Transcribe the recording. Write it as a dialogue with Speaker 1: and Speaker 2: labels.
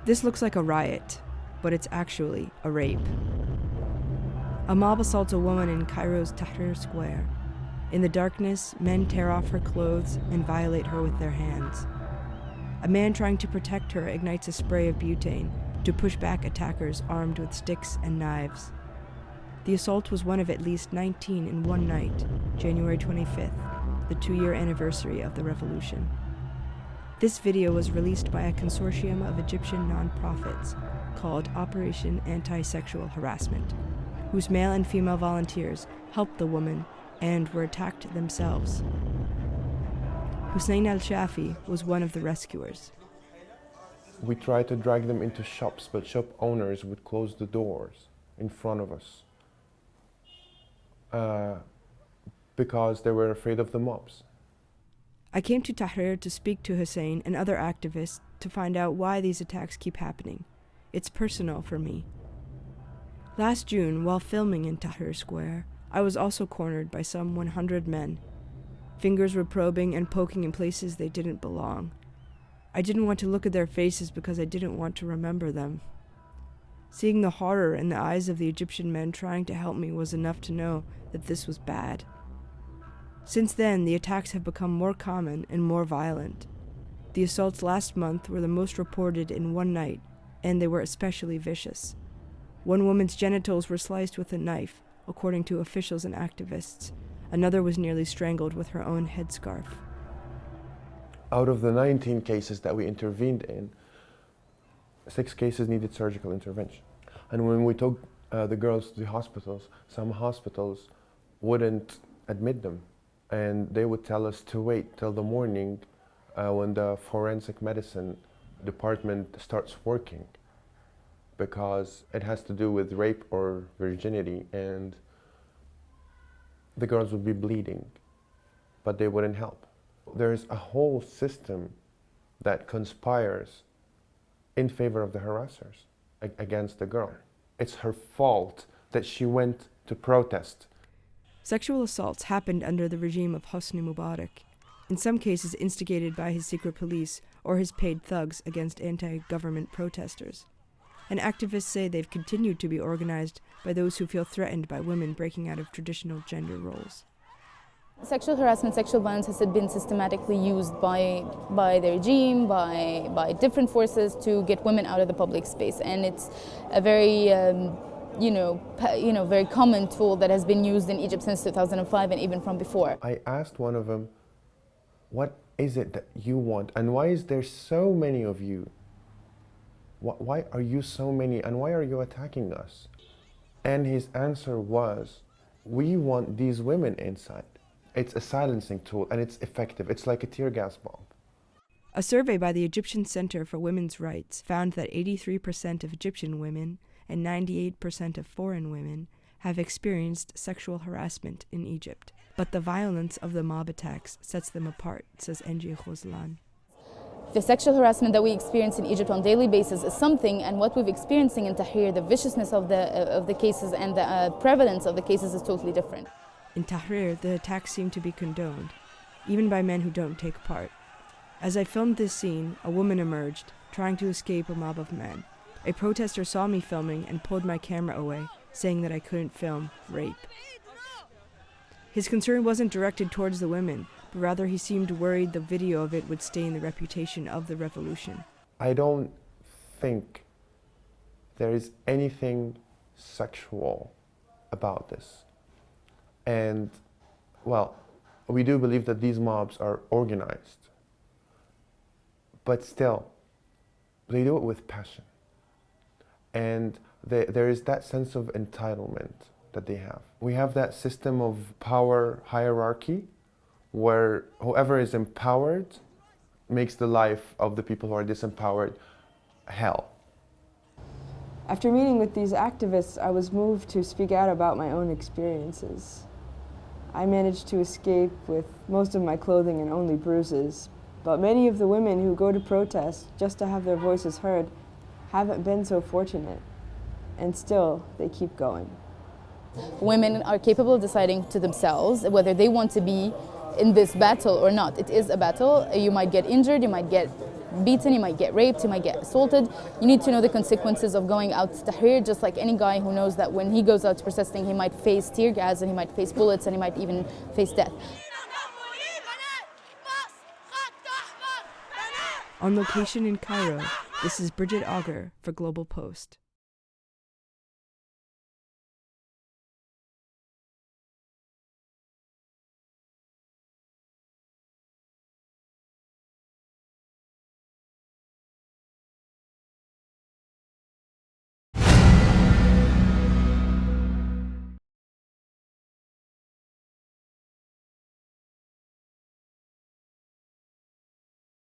Speaker 1: This looks like a riot, but it's actually a rape. A mob assaults a woman in Cairo's Tahrir square. In the darkness, men tear off her clothes and violate her with their hands. A man trying to protect her ignites a spray of butane to push back attackers armed with sticks and knives. The assault was one of at least 19 in one night, January 25th, the 2-year anniversary of the revolution. This video was released by a consortium of Egyptian nonprofits called Operation Anti-Sexual Harassment, whose male and female volunteers helped the woman and were attacked themselves. Hussein al-Shafi was one of the rescuers.
Speaker 2: We tried to drag them into shops, but shop owners would close the doors in front of us because they were afraid of the mobs.
Speaker 1: I came to Tahrir to speak to Hussein and other activists to find out why these attacks keep happening. It's personal for me. Last June, while filming in Tahrir Square, I was also cornered by some 100 men. Fingers were probing and poking in places they didn't belong. I didn't want to look at their faces because I didn't want to remember them. Seeing the horror in the eyes of the Egyptian men trying to help me was enough to know that this was bad. Since then, the attacks have become more common and more violent. The assaults last month were the most reported in one night, and they were especially vicious. One woman's genitals were sliced with a knife, according to officials and activists. Another was nearly strangled with her own headscarf.
Speaker 2: Out of the 19 cases that we intervened in, 6 cases needed surgical intervention. And when we took the girls to the hospitals, some hospitals wouldn't admit them. And they would tell us to wait till the morning when the forensic medicine department starts working, because it has to do with rape or virginity, and the girls would be bleeding, but they wouldn't help. There's a whole system that conspires in favor of the harassers against the girl. It's her fault that she went to protest.
Speaker 1: Sexual assaults happened under the regime of Hosni Mubarak, in some cases instigated by his secret police or his paid thugs against anti-government protesters. And activists say they've continued to be organized by those who feel threatened by women breaking out of traditional gender roles.
Speaker 3: Sexual harassment, sexual violence has been systematically used by the regime, by different forces to get women out of the public space. And it's a very very common tool that has been used in Egypt since 2005 and even from before.
Speaker 2: I asked one of them, what is it that you want? And why is there so many of you? Why are you so many? And why are you attacking us? And his answer was, we want these women inside. It's a silencing tool and it's effective. It's like a tear gas bomb.
Speaker 1: A survey by the Egyptian Center for Women's Rights found that 83% of Egyptian women and 98% of foreign women have experienced sexual harassment in Egypt. But the violence of the mob attacks sets them apart, says Enji Khoslan.
Speaker 3: The sexual harassment that we experience in Egypt on a daily basis is something, and what we've experiencing in Tahrir, the viciousness of the cases and the prevalence of the cases is totally different.
Speaker 1: In Tahrir, the attacks seem to be condoned, even by men who don't take part. As I filmed this scene, a woman emerged, trying to escape a mob of men. A protester saw me filming and pulled my camera away, saying that I couldn't film rape. His concern wasn't directed towards the women, but rather he seemed worried the video of it would stain the reputation of the revolution.
Speaker 2: I don't think there is anything sexual about this. And, well, we do believe that these mobs are organized, but still, they do it with passion. And there is that sense of entitlement that they have. We have that system of power hierarchy where whoever is empowered makes the life of the people who are disempowered hell.
Speaker 4: After meeting with these activists, I was moved to speak out about my own experiences. I managed to escape with most of my clothing and only bruises, but many of the women who go to protest just to have their voices heard haven't been so fortunate, and still they keep going.
Speaker 3: Women are capable of deciding to themselves whether they want to be in this battle or not. It is a battle. You might get injured, you might get beaten, he might get raped, he might get assaulted. You need to know the consequences of going out to Tahrir, just like any guy who knows that when he goes out protesting, he might face tear gas and he might face bullets and he might even face death.
Speaker 1: On location in Cairo, this is Bridgette Auger for Global Post.